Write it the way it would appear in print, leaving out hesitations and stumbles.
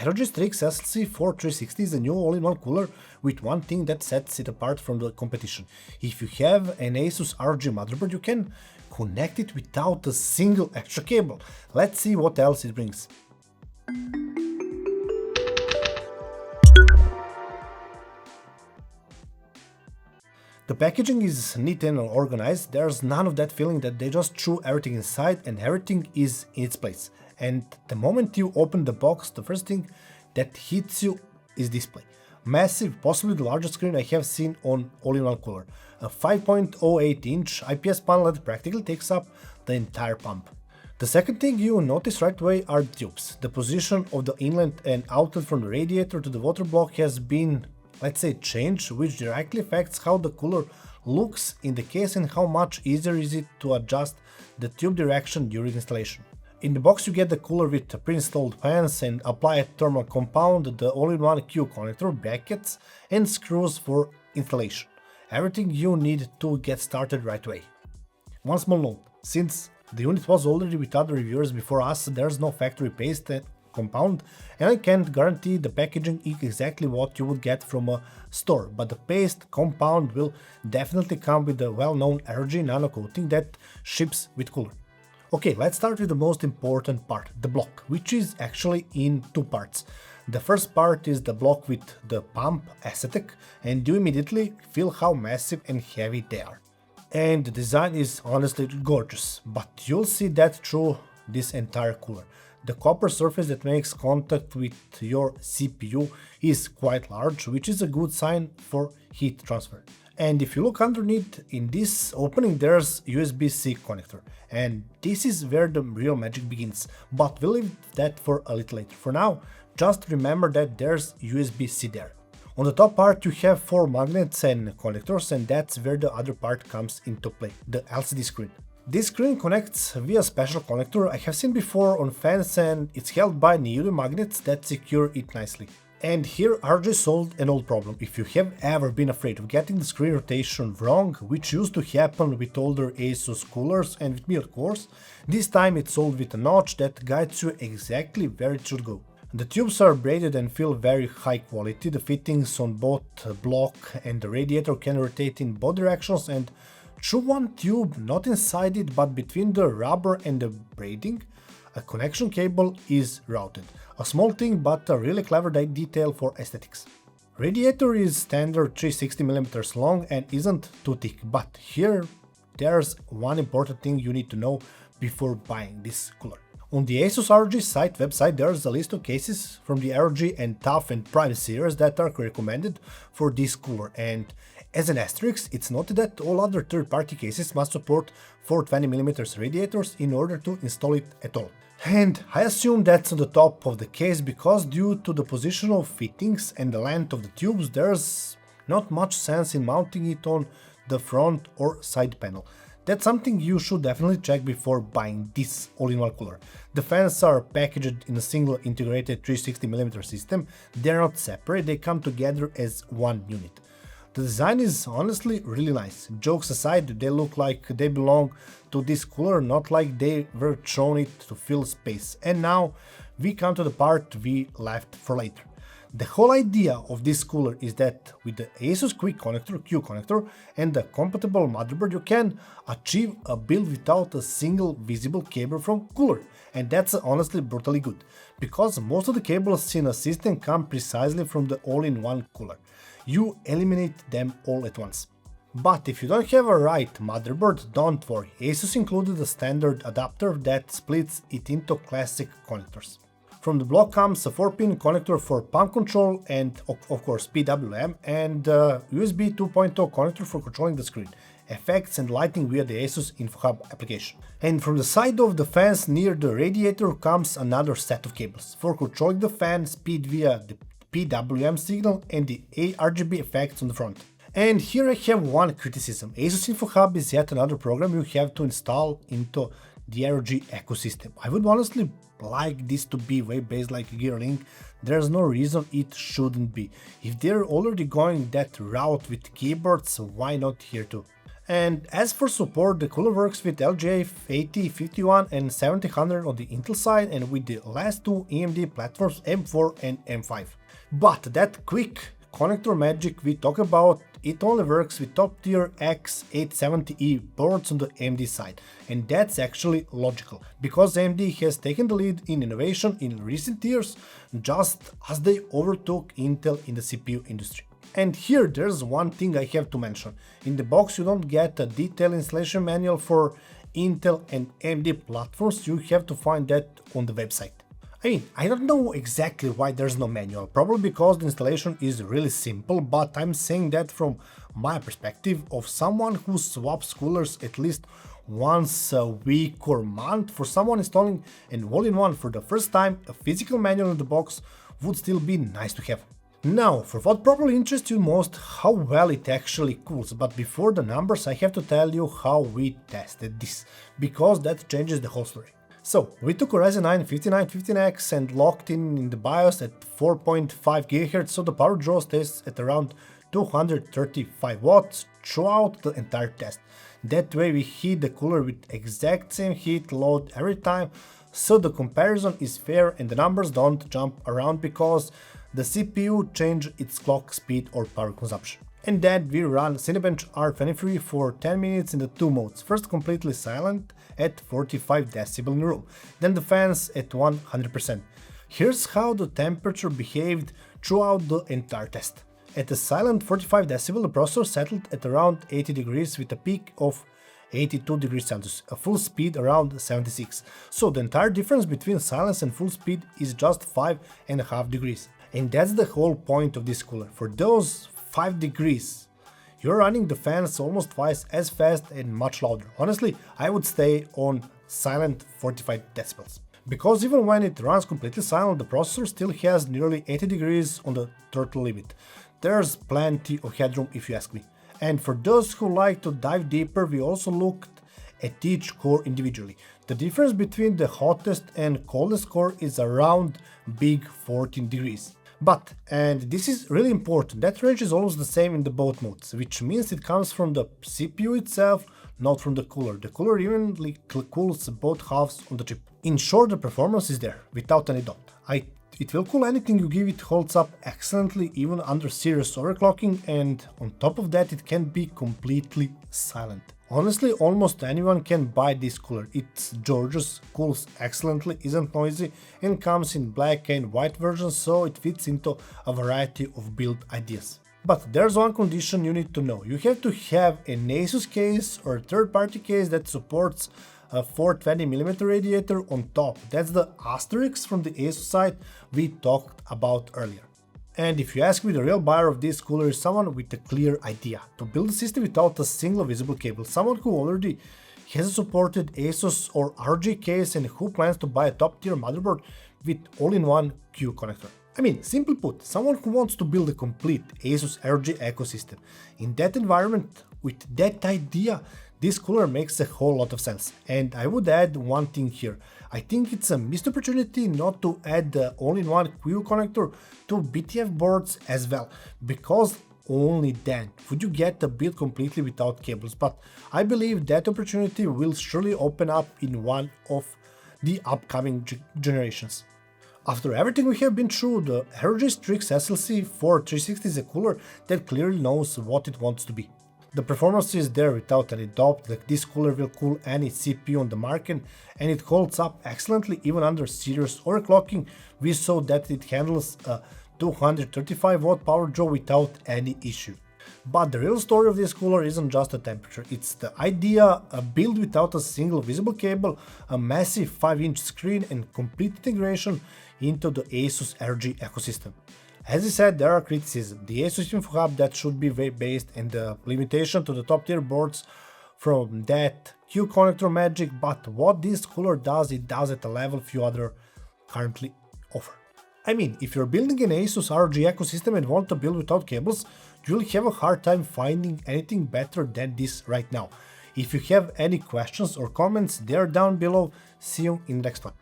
ROG Strix SLC IV 360 is a new all-in-one cooler with one thing that sets it apart from the competition. If you have an ASUS ROG motherboard, you can connect it without a single extra cable. Let's see what else it brings. The packaging is neat and organized. There's none of that feeling that they just threw everything inside and everything is in its place. And the moment you open the box, the first thing that hits you is display. Massive, possibly the largest screen I have seen on all-in-one cooler. A 5.08-inch IPS panel that practically takes up the entire pump. The second thing you notice right away are the tubes. The position of the inlet and outlet from the radiator to the water block has been, let's say, changed, which directly affects how the cooler looks in the case and how much easier is it to adjust the tube direction during installation. In the box you get the cooler with pre-installed fans and applied thermal compound, the all-in-one Q-Connector, brackets and screws for installation. Everything you need to get started right away. One small note, since the unit was already with other reviewers before us, there's no factory paste compound and I can't guarantee the packaging is exactly what you would get from a store, but the paste compound will definitely come with the well-known ROG nano coating that ships with cooler. Okay, let's start with the most important part, the block, which is actually in two parts. The first part is the block with the pump aesthetic, and you immediately feel how massive and heavy they are. And the design is honestly gorgeous, but you'll see that through this entire cooler. The copper surface that makes contact with your CPU is quite large, which is a good sign for heat transfer. And if you look underneath, in this opening there's USB-C connector, and this is where the real magic begins, but we'll leave that for a little later. For now, just remember that there's USB-C there. On the top part you have 4 magnets and connectors, and that's where the other part comes into play, the LCD screen. This screen connects via special connector I have seen before on fans, and it's held by neodymium magnets that secure it nicely. And here ROG solved an old problem. If you have ever been afraid of getting the screen rotation wrong, which used to happen with older ASUS coolers and with me of course, this time it's solved with a notch that guides you exactly where it should go. The tubes are braided and feel very high quality. The fittings on both block and the radiator can rotate in both directions, and through one tube, not inside it but between the rubber and the braiding, a connection cable is routed. A small thing but a really clever detail for aesthetics. Radiator is standard 360mm long and isn't too thick, but here there's one important thing you need to know before buying this cooler. On the ASUS ROG site website there's a list of cases from the ROG and TUF and Prime series that are recommended for this cooler, and as an asterisk, it's noted that all other third-party cases must support 420mm radiators in order to install it at all. And I assume that's on the top of the case because due to the position of fittings and the length of the tubes, there's not much sense in mounting it on the front or side panel. That's something you should definitely check before buying this all-in-one cooler. The fans are packaged in a single integrated 360mm system. They're not separate, they come together as one unit. The design is honestly really nice. Jokes aside, they look like they belong to this cooler, not like they were thrown it to fill space. And now we come to the part we left for later. The whole idea of this cooler is that with the ASUS Q-Connector and the compatible motherboard you can achieve a build without a single visible cable from cooler. And that's honestly brutally good, because most of the cables in a system come precisely from the all-in-one cooler. You eliminate them all at once. But if you don't have a right motherboard, don't worry, ASUS included a standard adapter that splits it into classic connectors. From the block comes a 4-pin connector for pump control and of course PWM, and USB 2.0 connector for controlling the screen, effects and lighting via the ASUS InfoHub application. And from the side of the fans near the radiator comes another set of cables for controlling the fan speed via the PWM signal and the RGB effects on the front. And here I have one criticism. ASUS InfoHub is yet another program you have to install into the ROG ecosystem. I would honestly like this to be web-based like Gearlink. There's no reason it shouldn't be. If they're already going that route with keyboards, why not here too? And as for support, the cooler works with LGA 8051 and 7000 on the Intel side and with the last two AMD platforms M4 and M5. But that quick connector magic we talk about, it only works with top tier X870E boards on the AMD side, and that's actually logical, because AMD has taken the lead in innovation in recent years, just as they overtook Intel in the CPU industry. And here there's one thing I have to mention. In the box you don't get a detailed installation manual for Intel and AMD platforms, you have to find that on the website. I mean, I don't know exactly why there's no manual, probably because the installation is really simple, but I'm saying that from my perspective of someone who swaps coolers at least once a week or month. For someone installing an all-in-one for the first time, a physical manual in the box would still be nice to have. Now, for what probably interests you most, how well it actually cools, but before the numbers I have to tell you how we tested this, because that changes the whole story. So, we took a Ryzen 9 5915X and locked in the BIOS at 4.5 GHz, so the power draw stays at around 235 watts throughout the entire test. That way we heat the cooler with exact same heat load every time, so the comparison is fair and the numbers don't jump around because the CPU changes its clock speed or power consumption. And then we run Cinebench R23 for 10 minutes in the two modes, first completely silent at 45 decibel in the room, then the fans at 100%. Here's how the temperature behaved throughout the entire test. At a silent 45 decibel, the processor settled at around 80 degrees with a peak of 82 degrees Celsius, a full speed around 76. So the entire difference between silence and full speed is just 5.5 degrees. And that's the whole point of this cooler. For those 5 degrees, you're running the fans almost twice as fast and much louder. Honestly, I would stay on silent 45 decibels. Because even when it runs completely silent, the processor still has nearly 80 degrees on the throttle limit. There's plenty of headroom if you ask me. And for those who like to dive deeper, we also looked at each core individually. The difference between the hottest and coldest core is around big 14 degrees. But, and this is really important, that range is almost the same in the both modes, which means it comes from the CPU itself, not from the cooler. The cooler evenly cools both halves on the chip. In short, the performance is there, without any doubt. It will cool anything you give it, holds up excellently even under serious overclocking, and on top of that it can be completely silent. Honestly, almost anyone can buy this cooler. It's gorgeous, cools excellently, isn't noisy, and comes in black and white versions, so it fits into a variety of build ideas. But there's one condition you need to know. You have to have an ASUS case or a third-party case that supports a 420mm radiator on top. That's the asterisk from the ASUS side we talked about earlier. And if you ask me, the real buyer of this cooler is someone with a clear idea to build a system without a single visible cable, someone who already has a supported ASUS or ROG case and who plans to buy a top-tier motherboard with all-in-one Q-Connector. I mean, simply put, someone who wants to build a complete ASUS ROG ecosystem. In that environment, with that idea, this cooler makes a whole lot of sense. And I would add one thing here. I think it's a missed opportunity not to add the all-in-one Q-Connector to BTF boards as well, because only then would you get a build completely without cables. But I believe that opportunity will surely open up in one of the upcoming generations. After everything we have been through, the ROG Strix SLC IV 360 is a cooler that clearly knows what it wants to be. The performance is there without any doubt, that this cooler will cool any CPU on the market, and it holds up excellently even under serious overclocking. We saw that it handles a 235 watt power draw without any issue. But the real story of this cooler isn't just the temperature, it's the idea, a build without a single visible cable, a massive 5-inch screen and complete integration into the ASUS ROG ecosystem. As I said, there are criticisms. The ASUS Info Hub that should be based, and the limitation to the top tier boards from that Q-Connector magic, but what this cooler does, it does at a level few other currently offer. I mean, if you're building an ASUS ROG ecosystem and want to build without cables, you'll have a hard time finding anything better than this right now. If you have any questions or comments, they're down below. See you in the next one.